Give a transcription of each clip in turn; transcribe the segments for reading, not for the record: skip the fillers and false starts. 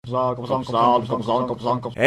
Hey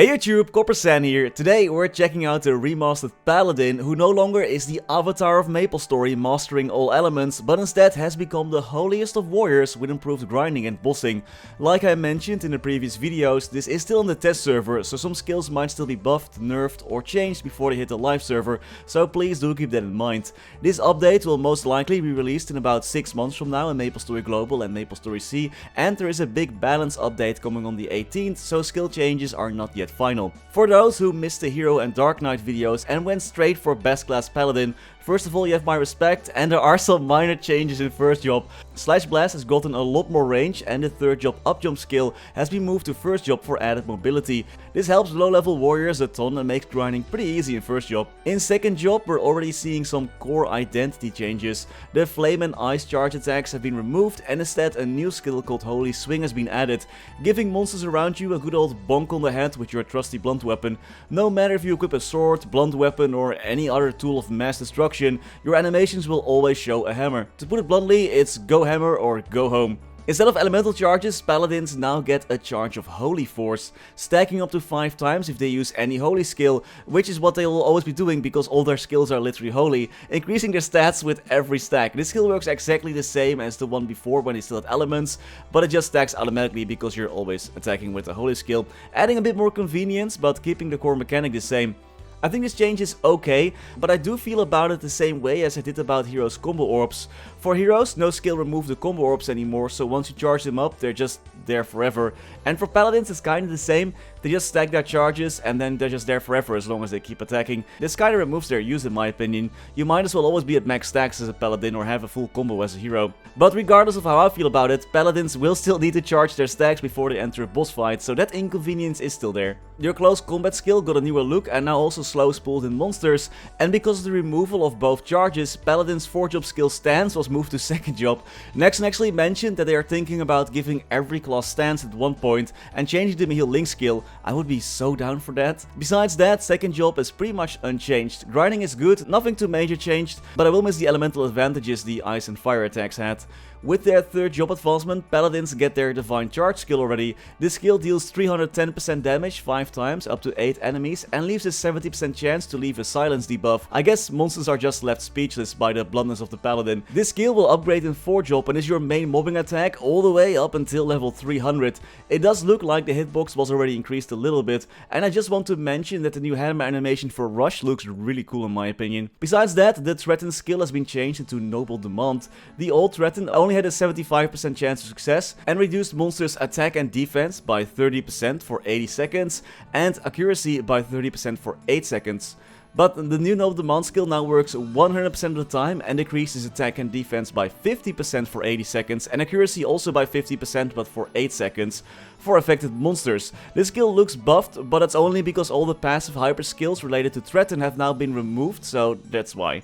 YouTube, Coppersan here. Today we're checking out the remastered Paladin, who no longer is the avatar of MapleStory mastering all elements, but instead has become the holiest of warriors with improved grinding and bossing. Like I mentioned in the previous videos, this is still on the test server, so some skills might still be buffed, nerfed or changed before they hit the live server, so please do keep that in mind. This update will most likely be released in about 6 months from now in MapleStory Global and MapleStory C, and there is a big balance update coming on the 18th, so skill changes are not yet final. For those who missed the Hero and Dark Knight videos and went straight for best class Paladin, first of all, you have my respect, and there are some minor changes in first job. Slash Blast has gotten a lot more range, and the third job up jump skill has been moved to first job for added mobility. This helps low level warriors a ton and makes grinding pretty easy in first job. In second job, we're already seeing some core identity changes. The flame and ice charge attacks have been removed, and instead a new skill called Holy Swing has been added, giving monsters around you a good old bonk on the head with your trusty blunt weapon. No matter if you equip a sword, blunt weapon or any other tool of mass destruction, your animations will always show a hammer. To put it bluntly, it's go hammer or go home. Instead of elemental charges, paladins now get a charge of Holy Force, stacking up to 5 times if they use any holy skill, which is what they will always be doing because all their skills are literally holy, increasing their stats with every stack. This skill works exactly the same as the one before when they still had elements, but it just stacks automatically because you're always attacking with the holy skill, adding a bit more convenience but keeping the core mechanic the same. I think this change is okay, but I do feel about it the same way as I did about Heroes combo orbs. For Heroes, no skill remove the combo orbs anymore, so once you charge them up, they're just there forever. And for Paladins, it's kinda the same. They just stack their charges and then they're just there forever as long as they keep attacking. This kinda removes their use in my opinion. You might as well always be at max stacks as a Paladin or have a full combo as a hero. But regardless of how I feel about it, Paladins will still need to charge their stacks before they enter a boss fight, so that inconvenience is still there. Your close combat skill got a newer look and now also slows pulled in monsters, and because of the removal of both charges, Paladin's 4th job skill stance was moved to 2nd job. Nexon actually mentioned that they are thinking about giving every class stance at one point and changing the heal link skill. I would be so down for that. Besides that, 2nd job is pretty much unchanged. Grinding is good, nothing too major changed, but I will miss the elemental advantages the ice and fire attacks had. With their 3rd job advancement, Paladins get their Divine Charge skill already. This skill deals 310% damage 5 times up to 8 enemies and leaves a 70% chance to leave a silence debuff. I guess monsters are just left speechless by the bluntness of the Paladin. This skill will upgrade in 4th job and is your main mobbing attack all the way up until level 300. It does look like the hitbox was already increased a little bit, and I just want to mention that the new hammer animation for Rush looks really cool in my opinion. Besides that, the Threaten skill has been changed into Noble Demand. The old Threaten only had a 75% chance of success and reduced monsters' attack and defense by 30% for 80 seconds and accuracy by 30% for 8 seconds. But the new Noble Demand skill now works 100% of the time and decreases attack and defense by 50% for 80 seconds and accuracy also by 50% but for 8 seconds for affected monsters. This skill looks buffed, but that's only because all the passive hyper skills related to Threaten have now been removed, so that's why.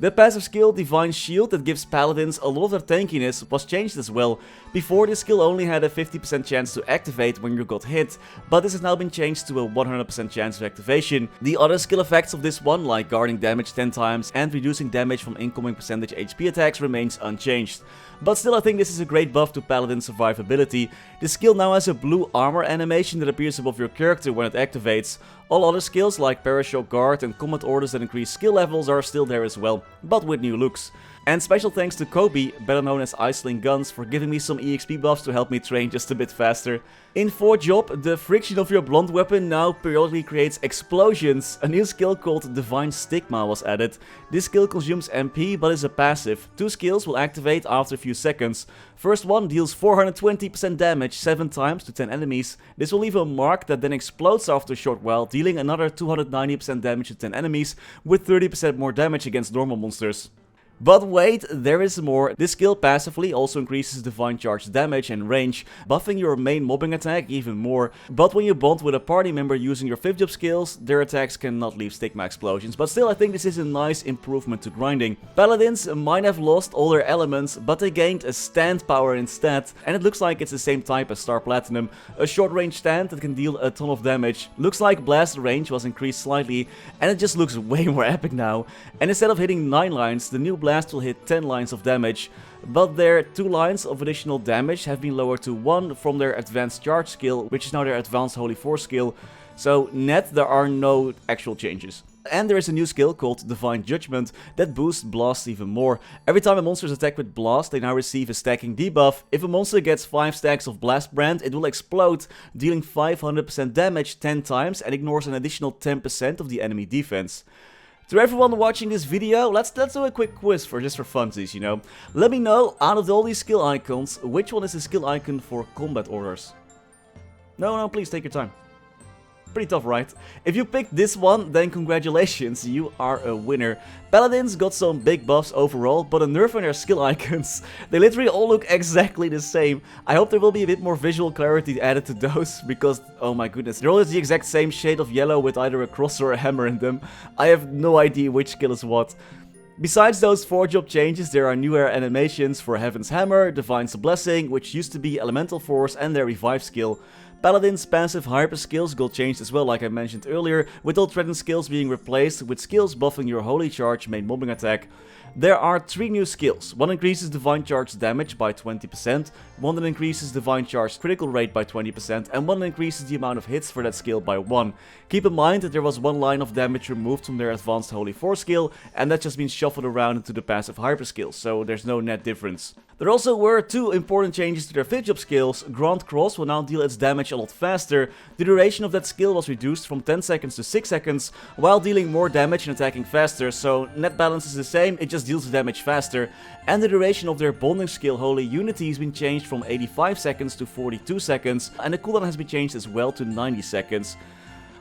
The passive skill Divine Shield that gives Paladins a lot of their tankiness was changed as well. Before, this skill only had a 50% chance to activate when you got hit, but this has now been changed to a 100% chance of activation. The other skill effects of this one, like guarding damage 10 times and reducing damage from incoming percentage HP attacks, remains unchanged. But still, I think this is a great buff to Paladin survivability. The skill now has a blue armor animation that appears above your character when it activates. All other skills like Parashock Guard and combat orders that increase skill levels are still there as well, but with new looks. And special thanks to Kobe, better known as Iceling Guns, for giving me some EXP buffs to help me train just a bit faster. In 4th job, the friction of your blunt weapon now periodically creates explosions. A new skill called Divine Stigma was added. This skill consumes MP but is a passive. 2 skills will activate after a few seconds. First one deals 420% damage 7 times to 10 enemies. This will leave a mark that then explodes after a short while, dealing another 290% damage to 10 enemies with 30% more damage against normal monsters. But wait, there is more. This skill passively also increases Divine Charge damage and range, buffing your main mobbing attack even more. But when you bond with a party member using your 5th job skills, their attacks cannot leave stigma explosions. But still, I think this is a nice improvement to grinding. Paladins might have lost all their elements, but they gained a stand power instead. And it looks like it's the same type as Star Platinum, a short range stand that can deal a ton of damage. Looks like blast range was increased slightly, and it just looks way more epic now. And instead of hitting 9 lines, the new blast blast will hit 10 lines of damage, but their 2 lines of additional damage have been lowered to 1 from their advanced charge skill, which is now their advanced holy force skill. So net, there are no actual changes. And there is a new skill called Divine Judgment that boosts Blast even more. Every time a monster is attacked with Blast, they now receive a stacking debuff. If a monster gets 5 stacks of Blast Brand, it will explode, dealing 500% damage 10 times and ignores an additional 10% of the enemy defense. To everyone watching this video, let's do a quick quiz just for funsies, you know. Let me know, out of all these skill icons, which one is the skill icon for combat orders? No, please take your time. Pretty tough, right? If you picked this one, then congratulations, you are a winner. Paladins got some big buffs overall, but a nerf on their skill icons. They literally all look exactly the same. I hope there will be a bit more visual clarity added to those, because, oh my goodness, they're all the exact same shade of yellow with either a cross or a hammer in them. I have no idea which skill is what. Besides those 4 job changes, there are newer animations for Heaven's Hammer, Divine's Blessing, which used to be Elemental Force, and their Revive skill. Paladin's passive hyper skills got changed as well, like I mentioned earlier, with all threatened skills being replaced with skills buffing your holy charge main mobbing attack. There are 3 new skills. One increases Divine Charge damage by 20%, one that increases Divine Charge critical rate by 20%, and one that increases the amount of hits for that skill by 1. Keep in mind that there was 1 line of damage removed from their advanced holy force skill, and that's just been shuffled around into the passive hyper skill, so there's no net difference. There also were 2 important changes to their 5th job skills. Grand Cross will now deal its damage a lot faster. The duration of that skill was reduced from 10 seconds to 6 seconds, while dealing more damage and attacking faster, so net balance is the same, it just deals the damage faster. And the duration of their bonding skill Holy Unity has been changed from 85 seconds to 42 seconds, and the cooldown has been changed as well to 90 seconds.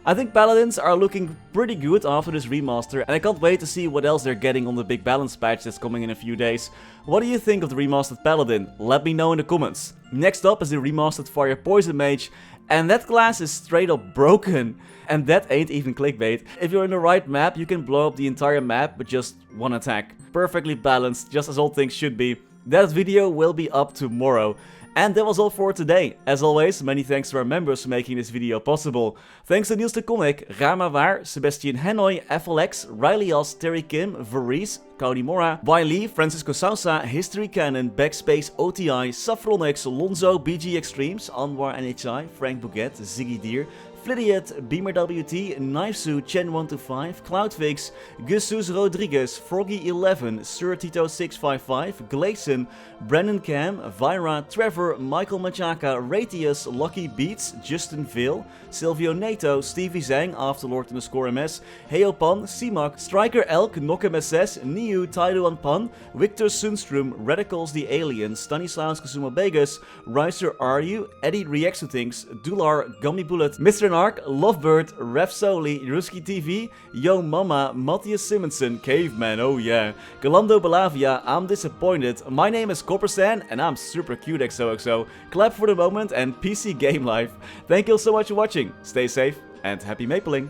I think Paladins are looking pretty good after this remaster, and I can't wait to see what else they're getting on the big balance patch that's coming in a few days. What do you think of the remastered Paladin? Let me know in the comments. Next up is the remastered Fire Poison Mage, and that class is straight up broken. And that ain't even clickbait. If you're in the right map, you can blow up the entire map with just 1 attack. Perfectly balanced, just as all things should be. That video will be up tomorrow. And that was all for today. As always, many thanks to our members for making this video possible. Thanks to Niels de Coninck, Raar maar waar, Sebastian, Hanoy, FLX, Ryalias, Terry Kim, Vareese, Cody Wiley, Francisco Sousa, Historycanon, BackSpaceOTI, Saffronyx, Lorenzo, BG Extremes, Anwar NHI, Frank Bouquet, Ziggy Deer, Flidiot, Beamer WT, Knifesu, Chen125, Cloudfix, Gusus Rodriguez, Froggy11, Sir Tito655, Glason, Brandon Cam, Vira, Trevor, Michael Machaka, Ratius, Lucky Beats, Justin Vale, Silvio Nato, Stevie Zhang, Afterlord_MS, Heopan, ceemak, Striker Elk, Nokem SS, Niu, Taiduan Pan, Victor Sundstrom, Radicals the Alien, Stanislaus Kazuma Begas, Riser Are You, Eddie Reacts to Things, Dular, Gummy Bullet, Mr. Narc, Lovebird, Ref Soli, Ruski TV, Yo Mama, Mathias Simonsson, Caveman, oh yeah, Galando Balavia, I'm disappointed, my name is Coppersan and I'm super cute XOXO, clap for the moment and PC Game Life. Thank you all so much for watching, stay safe and happy mapling!